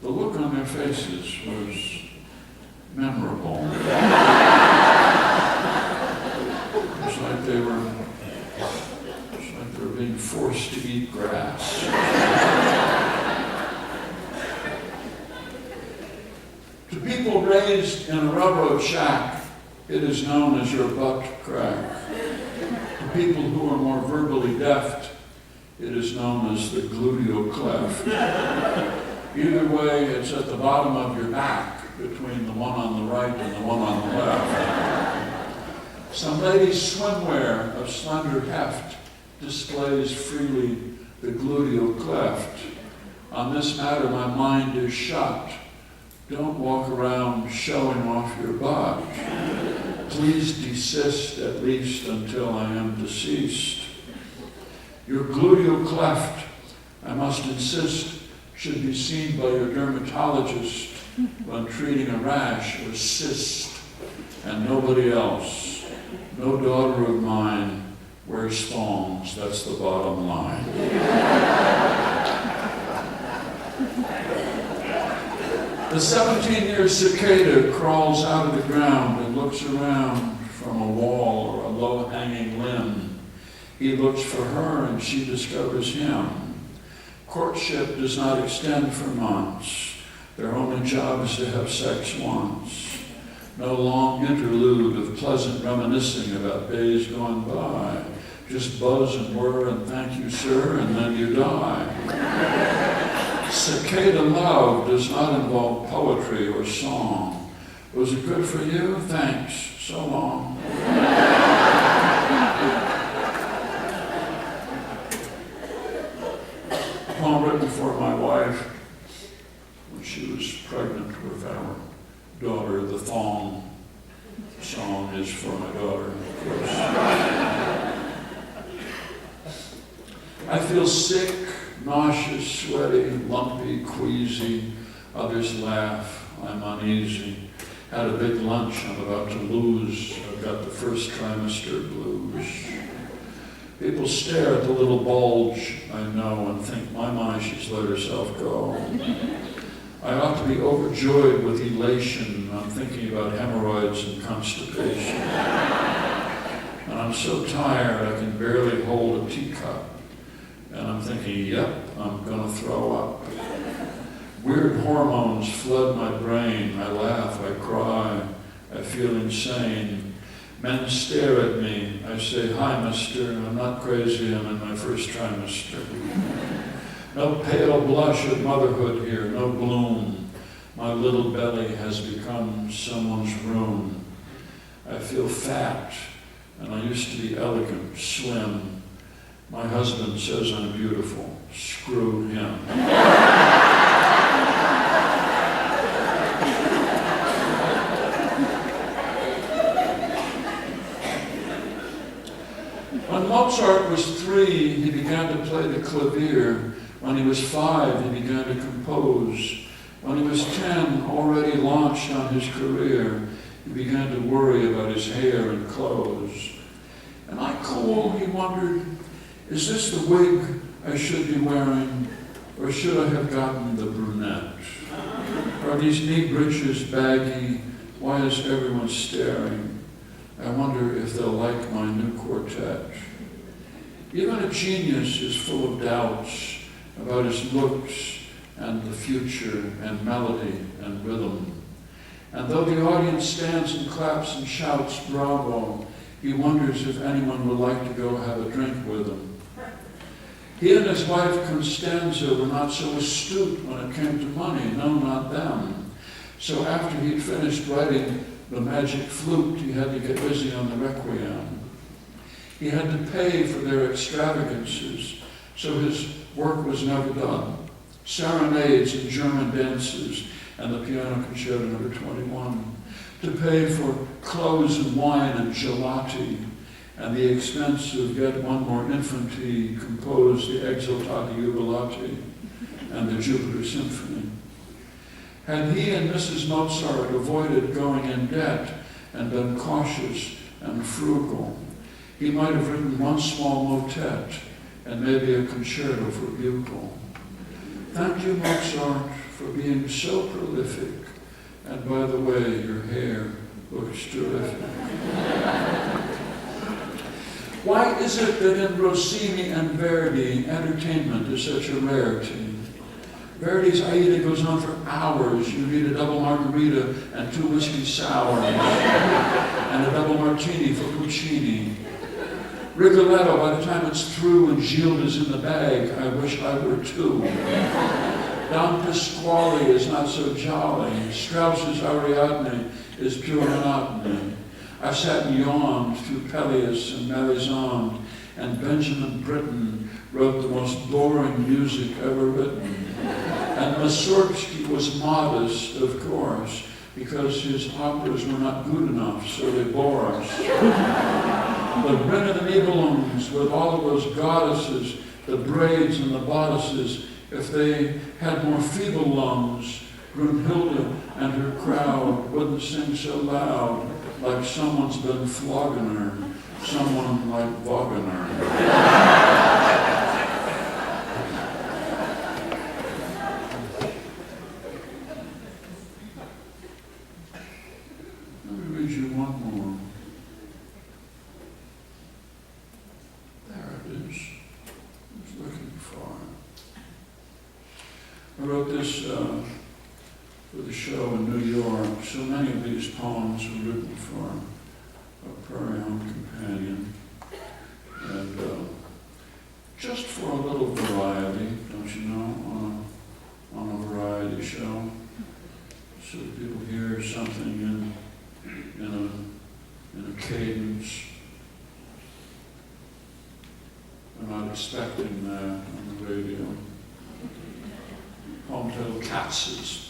The look on their faces was memorable. It's like they were being forced to eat grass. To people raised in a railroad shack, it is known as your butt crack. To people who are more verbally deft, it is known as the gluteal cleft. Either way, it's at the bottom of your back, between the one on the right and the one on the left. Some ladies' swimwear of slender heft displays freely the gluteal cleft. On this matter, my mind is shut. Don't walk around showing off your butt. Please desist, at least until I am deceased. Your gluteal cleft, I must insist, should be seen by your dermatologist when treating a rash or cyst, and nobody else. No daughter of mine wears thongs, that's the bottom line. The 17-year cicada crawls out of the ground and looks around from a wall or a low-hanging limb. He looks for her and she discovers him. Courtship does not extend for months. Their only job is to have sex once. No long interlude of pleasant reminiscing about days gone by. Just buzz and whir and thank you, sir, and then you die. Cicada love does not involve poetry or song. Was it good for you? Thanks. So long. Poem written for my wife when she was pregnant with our daughter. The thong song is for my daughter, of course. I feel sick, nauseous, sweaty, lumpy, queasy. Others laugh. I'm uneasy. Had a big lunch. I'm about to lose. I've got the first trimester blues. People stare at the little bulge, I know, and think, my, she's let herself go. I ought to be overjoyed with elation. I'm thinking about hemorrhoids and constipation. And I'm so tired I can barely hold a teacup. And I'm thinking, yep, I'm gonna throw up. Weird hormones flood my brain. I laugh, I cry, I feel insane. Men stare at me. I say, hi, mister. I'm not crazy, I'm in my first trimester. No pale blush of motherhood here, no bloom. My little belly has become someone's room. I feel fat, and I used to be elegant, slim. My husband says I'm beautiful. Screw him. When Mozart was 3, he began to play the clavier. When he was 5, he began to compose. When he was 10, already launched on his career, he began to worry about his hair and clothes. Am I cool, he wondered? Is this the wig I should be wearing, or should I have gotten the brunette? Are these knee breeches baggy? Why is everyone staring? I wonder if they'll like my new quartet. Even a genius is full of doubts about his looks and the future and melody and rhythm. And though the audience stands and claps and shouts bravo, he wonders if anyone would like to go have a drink with him. He and his wife Constanza were not so astute when it came to money, no, not them. So after he'd finished writing The Magic Flute, he had to get busy on the Requiem. He had to pay for their extravagances, so his work was never done. Serenades and German dances and the Piano Concerto No. 21. To pay for clothes and wine and gelati, and the expense of yet one more infant, he composed the Exultati Jubilati and the Jupiter Symphony. Had he and Mrs. Mozart avoided going in debt and been cautious and frugal, he might have written one small motet and maybe a concerto for bugle. Thank you, Mozart, for being so prolific. And by the way, your hair looks terrific. Why is it that in Rossini and Verdi, entertainment is such a rarity? Verdi's Aida goes on for hours. You need a double margarita and 2 whiskey sours and a double martini for Puccini. Rigoletto, by the time it's through and Gilles is in the bag, I wish I were too. Don Pasquale is not so jolly. Strauss's Ariadne is pure monotony. I've sat and yawned through Pelleas and Melisande, and Benjamin Britten wrote the most boring music ever written. And Mussorgsky was modest, of course, because his operas were not good enough, so they bore us. But Reine of the Nibelungs, with all of those goddesses, the braids and the bodices, if they had more feeble lungs, Brunhilde and her crowd wouldn't sing so loud, like someone's been flogging her, someone like Wagner. Let me read you one more. There it is. I was looking for it. I wrote this for the show in New York. So many of these poems were written for a Prairie Home Companion. And just for a little variety, don't you know, on a variety show. So that people hear something in a cadence. We're not expecting that on the radio. Poem titled Katz's.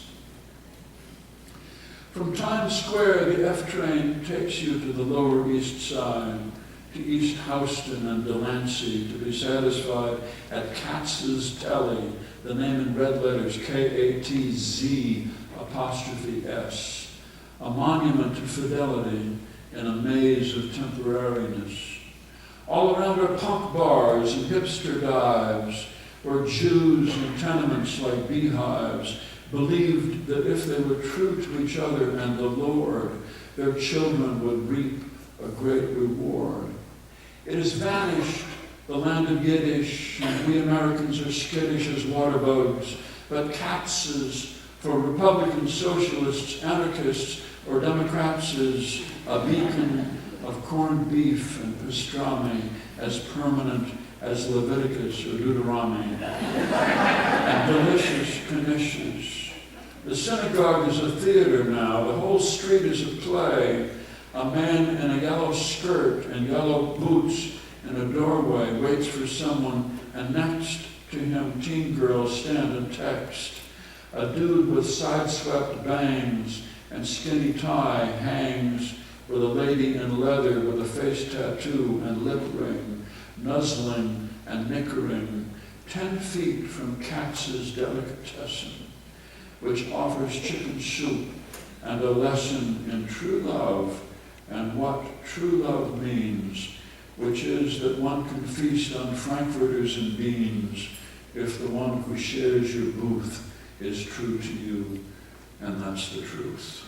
From Times Square, the F train takes you to the Lower East Side, to East Houston and Delancey, to be satisfied at Katz's Deli, the name in red letters, K-A-T-Z apostrophe S, a monument to fidelity in a maze of temporariness. All around are punk bars and hipster dives, where Jews in tenements like beehives believed that if they were true to each other and the Lord, their children would reap a great reward. It has vanished, the land of Yiddish, and we Americans are skittish as water bugs, but Katz's, for Republicans, socialists, anarchists, or Democrats, is a beacon of corned beef and pastrami, as permanent as Leviticus or Deuteronomy, and delicious knishes. The synagogue is a theater now. The whole street is a play. A man in a yellow skirt and yellow boots in a doorway waits for someone, and next to him teen girls stand and text. A dude with side-swept bangs and skinny tie hangs with a lady in leather with a face tattoo and lip ring, nuzzling and nickering, 10 feet from Katz's Delicatessen, which offers chicken soup and a lesson in true love and what true love means, which is that one can feast on frankfurters and beans if the one who shares your booth is true to you, and that's the truth.